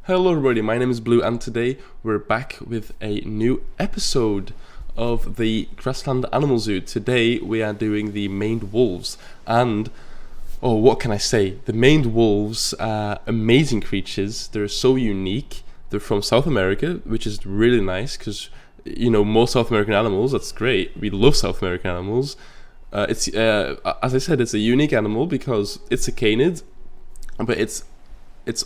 Hello everybody, my name is Blue and today we're back with a new episode of the Grassland Animal Zoo. Today we are doing the maned wolves and, what can I say? The maned wolves are amazing creatures. They're so unique. They're from South America, which is really nice because, more South American animals, that's great. We love South American animals. As I said, it's a unique animal because it's a canid, but it's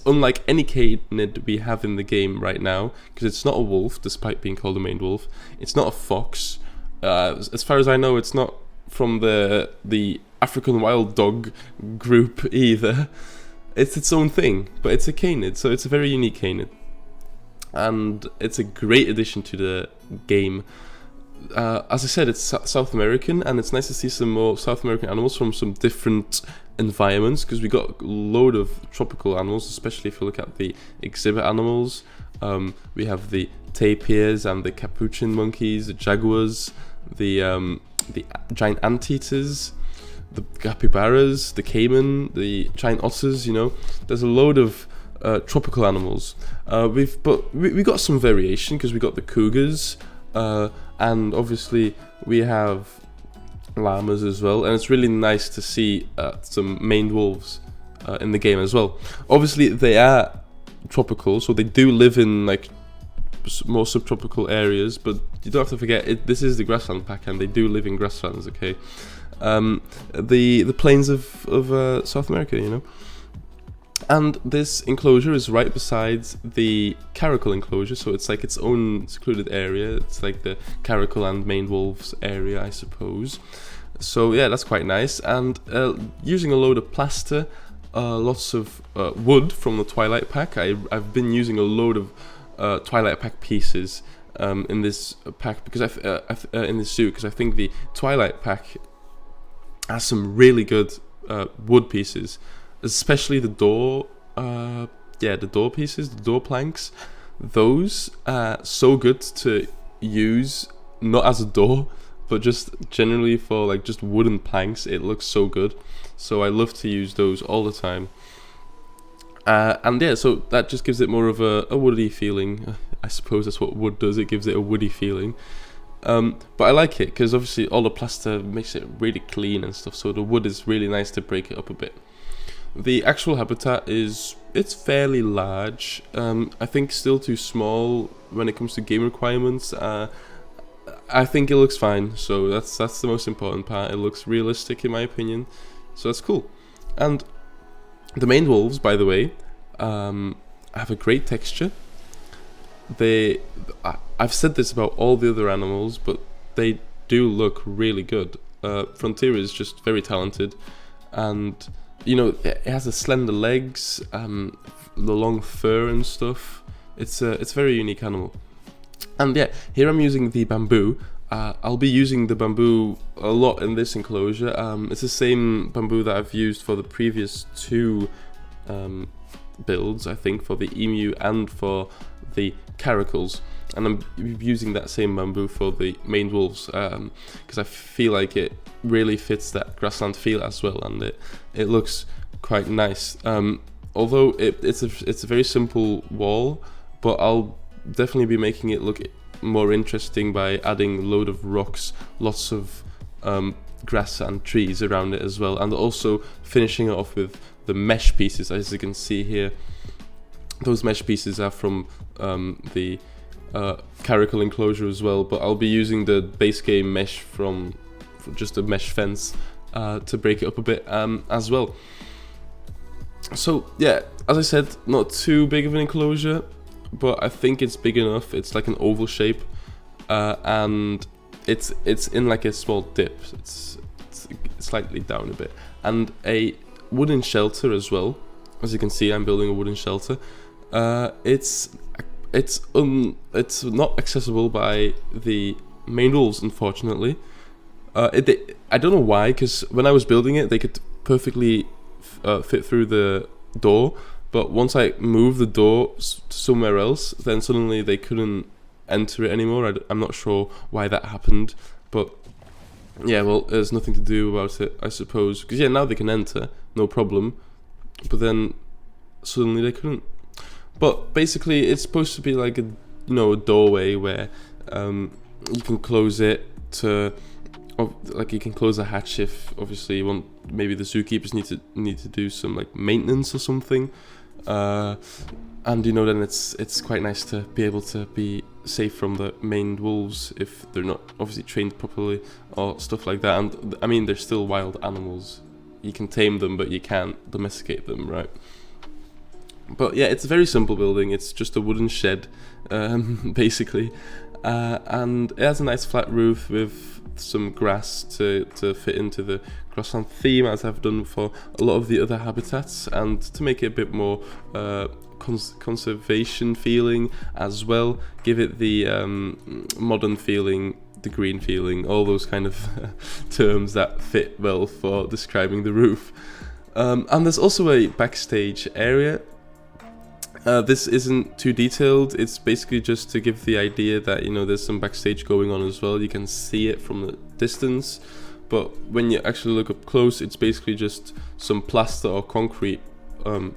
unlike any canid we have in the game right now because it's not a wolf, despite being called a maned wolf. It's not a fox. As far as I know, it's not from the African wild dog group either. It's its own thing, but it's a canid, so it's a very unique canid, and it's a great addition to the game. As I said, it's South American, and it's nice to see some more South American animals from some different environments, because we got a load of tropical animals, especially if you look at the exhibit animals. We have the tapirs and the capuchin monkeys, the jaguars, the giant anteaters, the capybaras, the caiman, the giant otters. There's a load of tropical animals. We got some variation because we got the cougars, and obviously we have llamas as well, and it's really nice to see some maned wolves in the game as well. Obviously they are tropical, so they do live in more subtropical areas, but you don't have to forget this is the grassland pack and they do live in grasslands. Okay, the plains of South America, and this enclosure is right beside the caracal enclosure, so it's like its own secluded area. It's like the caracal and maned wolves area, I suppose. So yeah, that's quite nice. And using a load of plaster, lots of wood from the Twilight Pack. I've been using a load of Twilight Pack pieces in this pack because in this suit, because I think the Twilight Pack has some really good wood pieces. Especially the door, the door pieces, the door planks. Those are so good to use, not as a door, but just generally for just wooden planks. It looks so good, so I love to use those all the time. So that just gives it more of a woody feeling. I suppose that's what wood does. It gives it a woody feeling. But I like it because obviously all the plaster makes it really clean and stuff. So the wood is really nice to break it up a bit. The actual habitat it's fairly large. I think still too small when it comes to game requirements. I think it looks fine, so that's the most important part. It looks realistic in my opinion, so that's cool. And the maned wolves, by the way, have a great texture. I've said this about all the other animals, but they do look really good. Frontier is just very talented, and it has the slender legs, the long fur and stuff. It's a very unique animal. And yeah, here I'm using the bamboo. I'll be using the bamboo a lot in this enclosure. It's the same bamboo that I've used for the previous two builds, I think, for the emu and for the caracals. And I'm using that same bamboo for the maned wolves because I feel like it really fits that grassland feel as well, and it looks quite nice. Although it's a very simple wall, but I'll definitely be making it look more interesting by adding a load of rocks, lots of grass and trees around it as well, and also finishing it off with the mesh pieces. As you can see here, those mesh pieces are from the caracal enclosure as well, but I'll be using the base game mesh from just a mesh fence to break it up a bit as well. So yeah, as I said, not too big of an enclosure, but I think it's big enough. It's like an oval shape, and it's in like a small dip. It's slightly down a bit, and a wooden shelter as well. As you can see, I'm building a wooden shelter. It's not accessible by the maned wolves, unfortunately. I don't know why, because when I was building it, they could perfectly fit through the door, but once I moved the door somewhere else, then suddenly they couldn't enter it anymore. I'm not sure why that happened, but yeah, well, there's nothing to do about it, I suppose, because yeah, now they can enter, no problem, but then suddenly they couldn't. But basically, it's supposed to be like a a doorway where you can close it to, like you can close a hatch if obviously you want. Maybe the zookeepers need to do some like maintenance or something, and then it's quite nice to be able to be safe from the maned wolves if they're not obviously trained properly or stuff like that. And I mean, they're still wild animals. You can tame them, but you can't domesticate them, right? But yeah, it's a very simple building. It's just a wooden shed, basically, and it has a nice flat roof with some grass to fit into the grassland theme, as I've done for a lot of the other habitats, and to make it a bit more conservation feeling as well. Give it the modern feeling, the green feeling, all those kind of terms that fit well for describing the roof. And there's also a backstage area. This isn't too detailed. It's basically just to give the idea that there's some backstage going on as well. You can see it from the distance, but when you actually look up close, it's basically just some plaster or concrete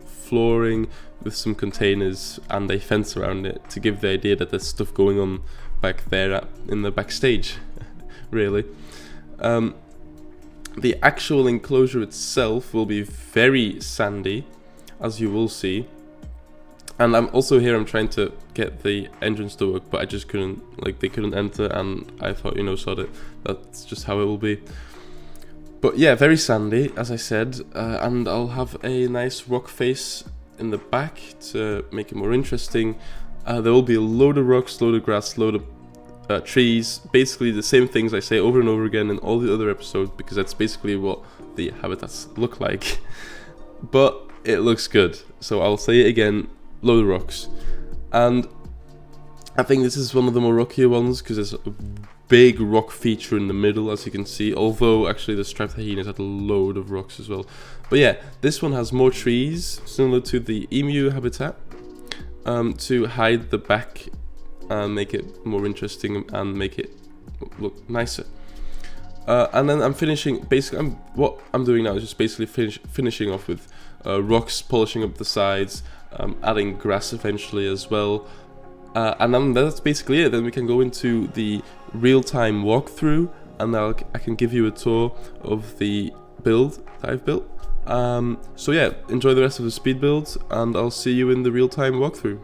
flooring with some containers and a fence around it to give the idea that there's stuff going on back there in the backstage. Really. The actual enclosure itself will be very sandy, as you will see. And I'm trying to get the entrance to work, but I just couldn't, they couldn't enter, and I thought, sod it, that's just how it will be. But yeah, very sandy, as I said, and I'll have a nice rock face in the back to make it more interesting. There will be a load of rocks, load of grass, load of trees, basically the same things I say over and over again in all the other episodes, because that's basically what the habitats look like. But it looks good, so I'll say it again. Load of rocks, and I think this is one of the more rockier ones because there's a big rock feature in the middle, as you can see, although actually the striped hyenas had a load of rocks as well. But yeah, this one has more trees, similar to the emu habitat, to hide the back and make it more interesting and make it look nicer. And then I'm finishing, basically what I'm doing now is just basically finishing off with rocks, polishing up the sides, adding grass eventually as well, and then that's basically it. Then we can go into the real-time walkthrough, and I can give you a tour of the build that I've built. So yeah, enjoy the rest of the speed builds, and I'll see you in the real-time walkthrough.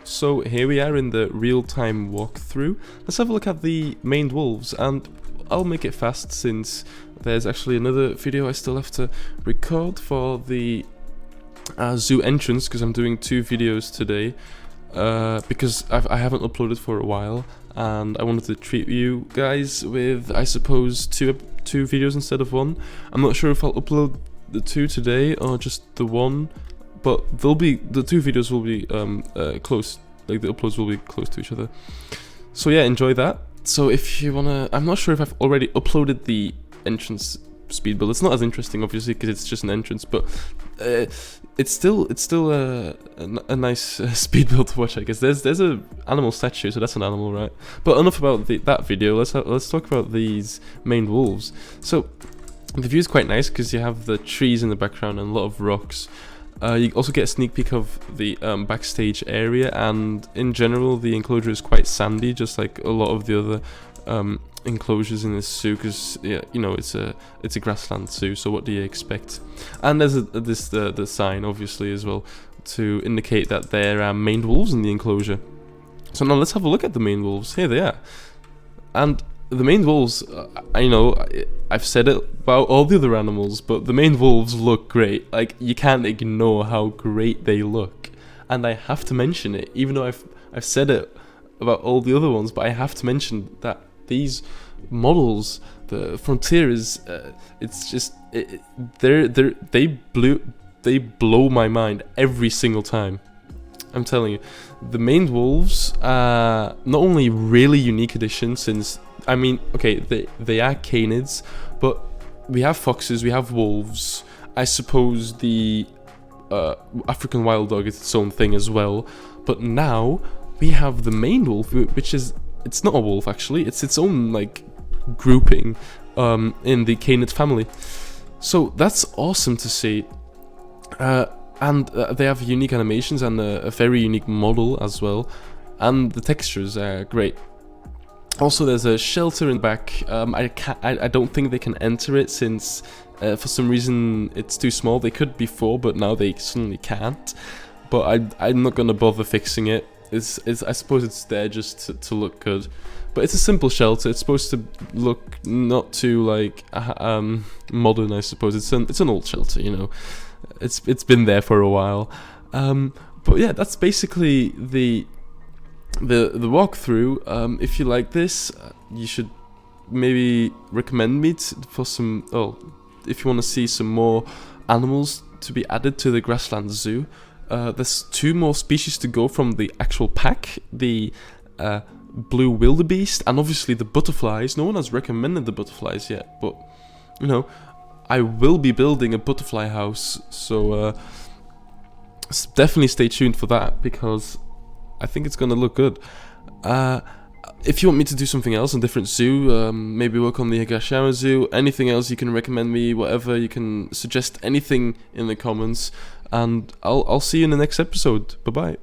So here we are in the real-time walkthrough. Let's have a look at the maned wolves, and I'll make it fast since there's actually another video I still have to record for the zoo entrance, because I'm doing 2 videos today, because I haven't uploaded for a while, and I wanted to treat you guys with, I suppose, two videos instead of 1. I'm not sure if I'll upload the 2 today or just the 1, but the 2 videos will be close, like the uploads will be close to each other. So yeah, enjoy that. So if you wanna, I'm not sure if I've already uploaded the entrance speed build. It's not as interesting, obviously, because it's just an entrance, but it's still a nice speed build to watch, I guess. There's a animal statue, so that's an animal, right? But enough about that video. Let's talk about these maned wolves. So the view is quite nice because you have the trees in the background and a lot of rocks. You also get a sneak peek of the backstage area, and in general the enclosure is quite sandy, just like a lot of the other enclosures in this zoo, because yeah, it's a grassland zoo, so what do you expect? And there's the sign, obviously, as well, to indicate that there are maned wolves in the enclosure. So now let's have a look at the maned wolves. Here they are. And the maned wolves, I've said it about all the other animals, but the maned wolves look great. Like, you can't ignore how great they look. And I have to mention it, even though I've said it about all the other ones, but I have to mention that these models The Frontier is it's just they blow my mind every single time. I'm telling you, the maned wolves are not only really unique addition, since I mean, okay, they are canids, but we have foxes, we have wolves. I suppose the African wild dog is its own thing as well, but now we have the maned wolf, which is, it's not a wolf actually, it's its own like grouping in the canid family. So that's awesome to see. And they have unique animations and a very unique model as well, and the textures are great. Also, there's a shelter in the back. I don't think they can enter it, since for some reason it's too small. They could before, but now they suddenly can't. But I'm not gonna bother fixing it. I suppose it's there just to look good. But it's a simple shelter. It's supposed to look not too like modern, I suppose. It's an old shelter, you know. It's been there for a while. But yeah, that's basically the walkthrough. If you like this, you should maybe recommend me for some. Oh, if you want to see some more animals to be added to the Grassland Zoo. There's 2 more species to go from the actual pack. The blue wildebeest and obviously the butterflies. No one has recommended the butterflies yet, but you know, I will be building a butterfly house, so definitely stay tuned for that, because I think it's gonna look good. If you want me to do something else, a different zoo, maybe work on the Higashiyama Zoo, anything else you can recommend me, whatever, you can suggest anything in the comments, and I'll see you in the next episode. Bye bye.